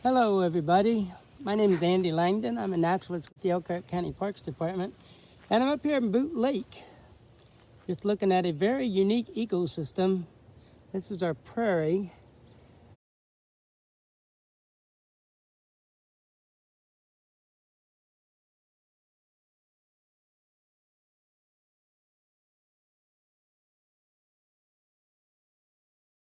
Hello everybody, my name is Andy Langdon. I'm a naturalist with the Elkhart County Parks Department, and I'm up here in Boot Lake just looking at a very unique ecosystem. This is our prairie.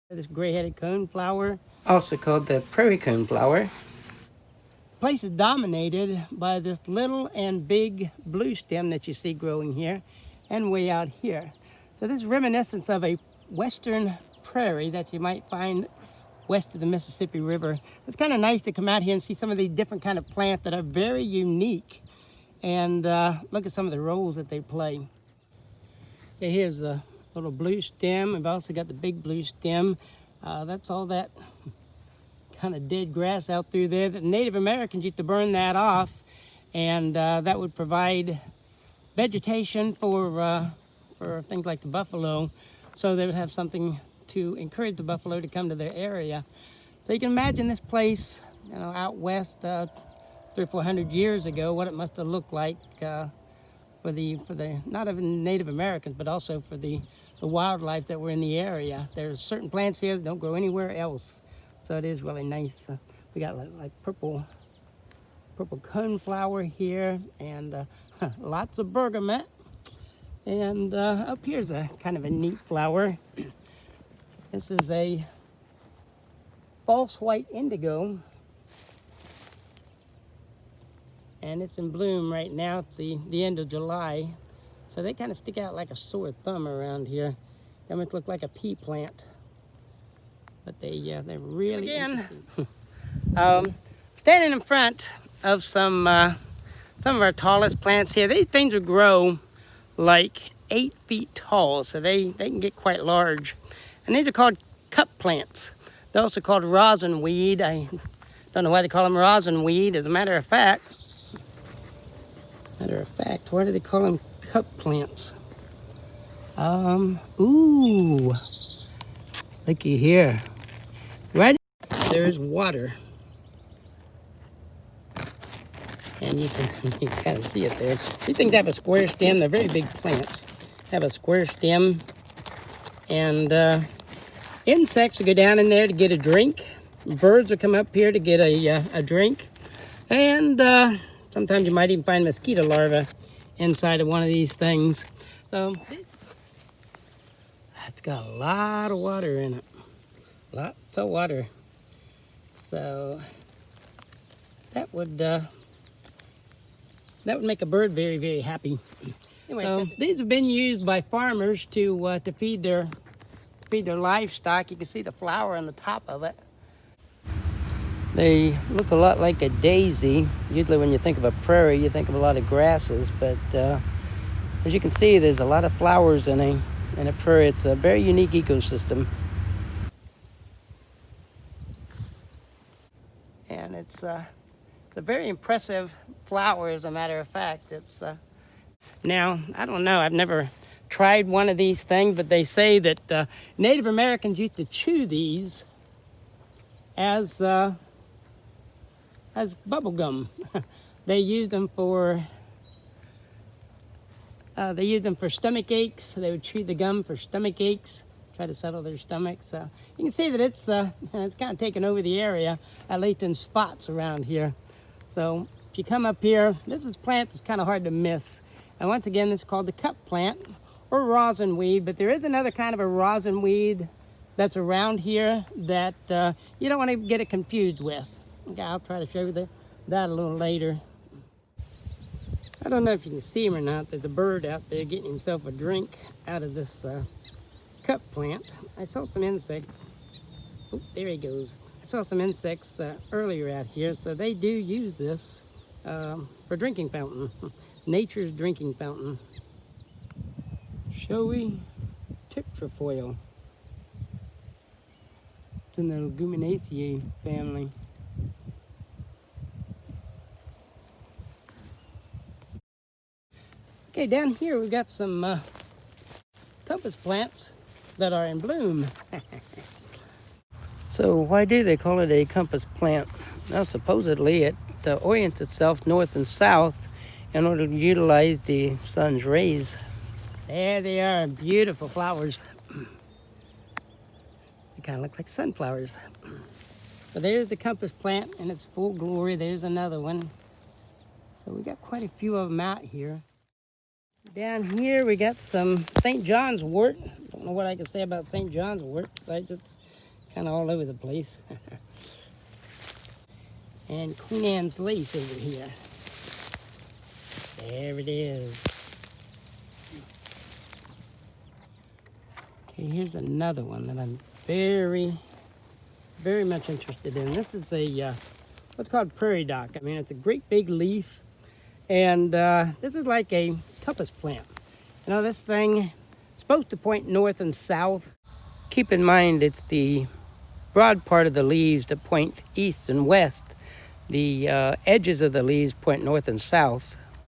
This gray-headed coneflower, also called the prairie coneflower. The place is dominated by this little and big bluestem that you see growing here and way out here. So this is reminiscent of a western prairie that you might find west of the Mississippi River. It's kind of nice to come out here and see some of these different kind of plants that are very unique, and look at some of the roles that they play. Okay, here's the little bluestem. We've also got the big bluestem. That's all that kind of dead grass out through there. The Native Americans used to burn that off, and that would provide vegetation for things like the buffalo, so they would have something to encourage the buffalo to come to their area. So you can imagine this place, you know, out west 300 or 400 years ago, what it must have looked like for the not even Native Americans, but also for the wildlife that were in the area. There's certain plants here that don't grow anywhere else, so it is really nice. We got like purple coneflower here, and lots of bergamot. And up here's a kind of a neat flower. This is a false white indigo, and it's in bloom right now. It's the end of July, so they kind of stick out like a sore thumb around here. They almost look like a pea plant, but they're really interesting. Standing in front of some of our tallest plants here. These things will grow like 8 feet tall, so they can get quite large. And these are called cup plants. They're also called rosin weed. I don't know why they call them rosin weed. As a matter of fact, why do they call them cup plants? Ooh, looky here. Right there's water. And you can kind of see it there. These things have a square stem. They're very big plants. Have a square stem. And insects will go down in there to get a drink. Birds will come up here to get a drink. And sometimes you might even find mosquito larvae inside of one of these things. So it's got a lot of water in it. Lots of water. So that would make a bird very, very happy. Anyway, these have been used by farmers to feed their livestock. You can see the flower on the top of it. They look a lot like a daisy. Usually when you think of a prairie, you think of a lot of grasses, but as you can see, there's a lot of flowers in a prairie. It's a very unique ecosystem. And it's a very impressive flower, as a matter of fact. It's now, I don't know, I've never tried one of these things, but they say that Native Americans used to chew these as bubble gum. They used them for stomach aches. They would chew the gum for stomach aches, try to settle their stomachs. So you can see that it's kind of taken over the area, at least in spots around here. So if you come up here, this is a plant that's kind of hard to miss. And once again, it's called the cup plant or rosin weed, but there is another kind of a rosin weed that's around here that you don't want to get it confused with. Okay, I'll try to show you that a little later. I don't know if you can see him or not. There's a bird out there getting himself a drink out of this cup plant. I saw some insects. Oh, there he goes. I saw some insects earlier out here, so they do use this for drinking fountain. Nature's drinking fountain. Showy tip Trifoil. It's in the Leguminaceae family. Okay, down here we've got some compass plants that are in bloom. So why do they call it a compass plant? Now, supposedly it orients itself north and south in order to utilize the sun's rays. There they are, beautiful flowers. They kind of look like sunflowers. So there's the compass plant in its full glory. There's another one. So we got quite a few of them out here. Down here we got some St. Johns Wort. Don't know what I can say about St. Johns Wort, besides it's kind of all over the place. And Queen Anne's lace over here. There it is. Okay, here's another one that I'm very much interested in. This is a what's called Prairie Dock. I mean, it's a great big leaf, and this is like a compass plant. You know, this thing is supposed to point north and south. Keep in mind, it's the broad part of the leaves that point east and west. The edges of the leaves point north and south.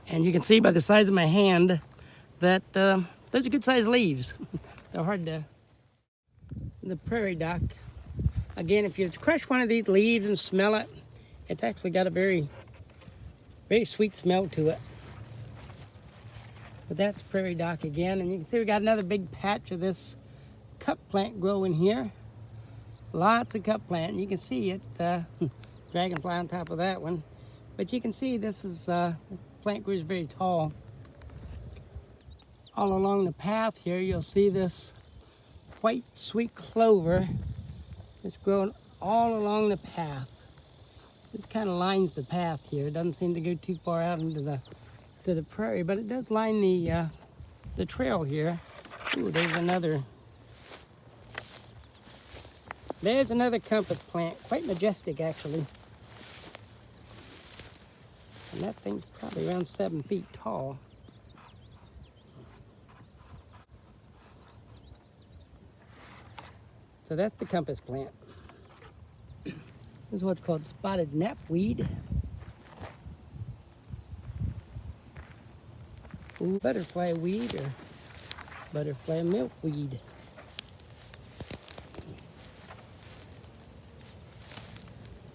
And you can see by the size of my hand that those are good sized leaves. They're hard to... The Prairie Dock. Again, if you crush one of these leaves and smell it, it's actually got a very sweet smell to it. But that's Prairie Dock again, and you can see we got another big patch of this cup plant growing here. Lots of cup plant. You can see it, dragonfly on top of that one. But you can see this plant grows very tall. All along the path here, you'll see this white sweet clover. It's growing all along the path. This kind of lines the path here. It doesn't seem to go too far out into the prairie, but it does line the trail here. Ooh, there's another compass plant, quite majestic actually. And that thing's probably around 7 feet tall. So that's the compass plant. This is what's called spotted napweed. Ooh, butterfly weed or butterfly milkweed.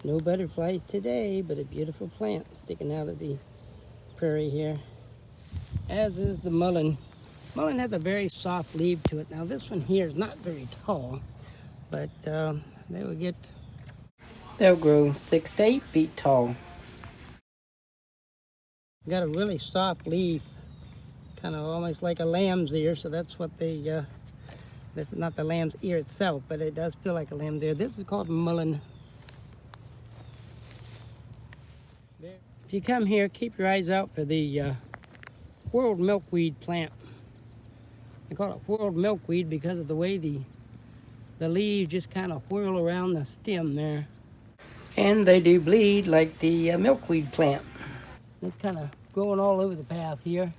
No butterflies today, but a beautiful plant sticking out of the prairie here. As is the mullein. Mullein has a very soft leaf to it. Now this one here is not very tall, but they'll grow 6 to 8 feet tall. Got a really soft leaf, kind of almost like a lamb's ear, so that's what this is not the lamb's ear itself, but it does feel like a lamb's ear. This is called mullein. If you come here, keep your eyes out for the world milkweed plant. They call it world milkweed because of the way the leaves just kind of whirl around the stem there. And they do bleed like the milkweed plant. It's kind of growing all over the path here.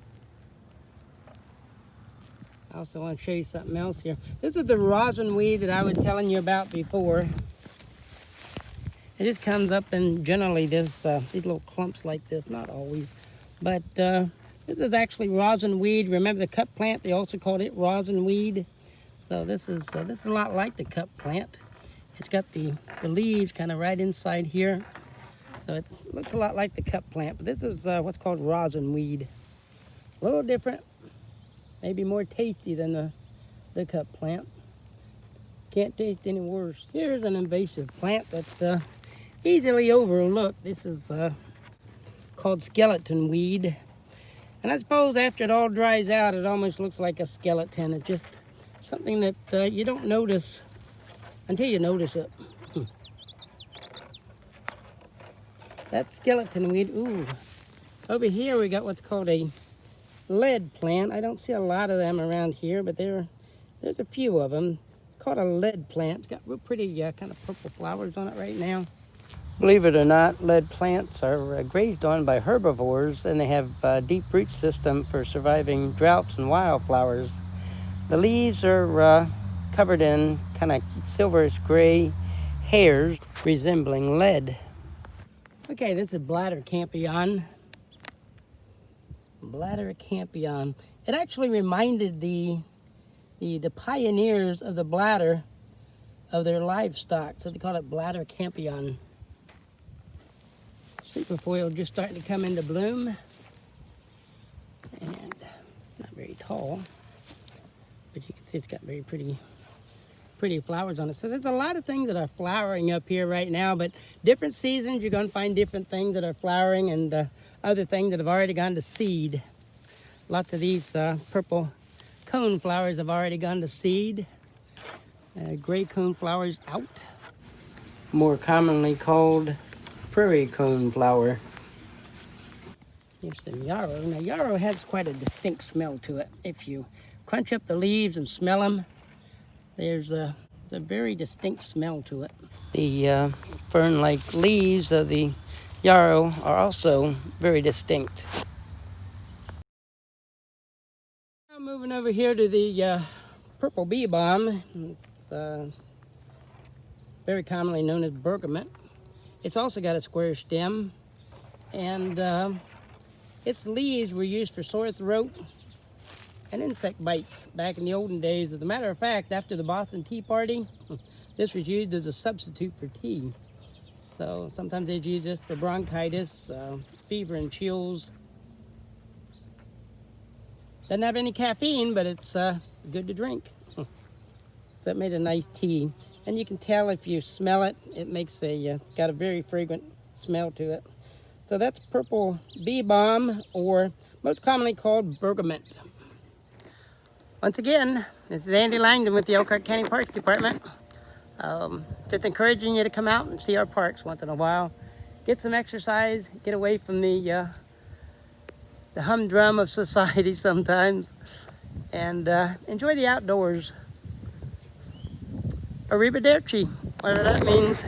I also want to show you something else here. This is the rosin weed that I was telling you about before. It just comes up in generally these little clumps like this, not always. But this is actually rosin weed. Remember the cup plant? They also called it rosin weed. So this is a lot like the cup plant. It's got the leaves kind of right inside here. So it looks a lot like the cup plant, but this is what's called rosin weed. A little different, maybe more tasty than the cup plant. Can't taste any worse. Here's an invasive plant that's easily overlooked. This is called skeleton weed. And I suppose after it all dries out, it almost looks like a skeleton. It's just something that you don't notice until you notice it. That's skeleton weed. Ooh. Over here we got what's called a lead plant. I don't see a lot of them around here, but there's a few of them. It's called a lead plant. It's got real pretty kind of purple flowers on it right now. Believe it or not, lead plants are grazed on by herbivores, and they have a deep root system for surviving droughts and wildflowers. The leaves are covered in kind of silverish gray hairs resembling lead. Okay, this is Bladder Campyon. Bladder Campyon. It actually reminded the pioneers of the bladder of their livestock. So they call it Bladder Campyon. Trifoil just starting to come into bloom. And it's not very tall, but you can see it's got very pretty flowers on it. So there's a lot of things that are flowering up here right now, but different seasons you're going to find different things that are flowering, and other things that have already gone to seed. Lots of these purple cone flowers have already gone to seed. Gray cone flowers out. More commonly called prairie cone flower. Here's some yarrow. Now yarrow has quite a distinct smell to it. If you crunch up the leaves and smell them, there's a very distinct smell to it. The fern-like leaves of the yarrow are also very distinct. Now moving over here to the purple bee balm. It's very commonly known as Bergamot. It's also got a square stem, and its leaves were used for sore throat and insect bites back in the olden days. As a matter of fact, after the Boston Tea Party, this was used as a substitute for tea. So sometimes they'd use this for bronchitis, fever and chills. Doesn't have any caffeine, but it's good to drink. So it made a nice tea. And you can tell if you smell it, it makes got a very fragrant smell to it. So that's purple bee balm, or most commonly called bergamot. Once again, this is Andy Langdon with the Elkhart County Parks Department. Just encouraging you to come out and see our parks once in a while. Get some exercise, get away from the humdrum of society sometimes, and enjoy the outdoors. Arrivederci, whatever that means.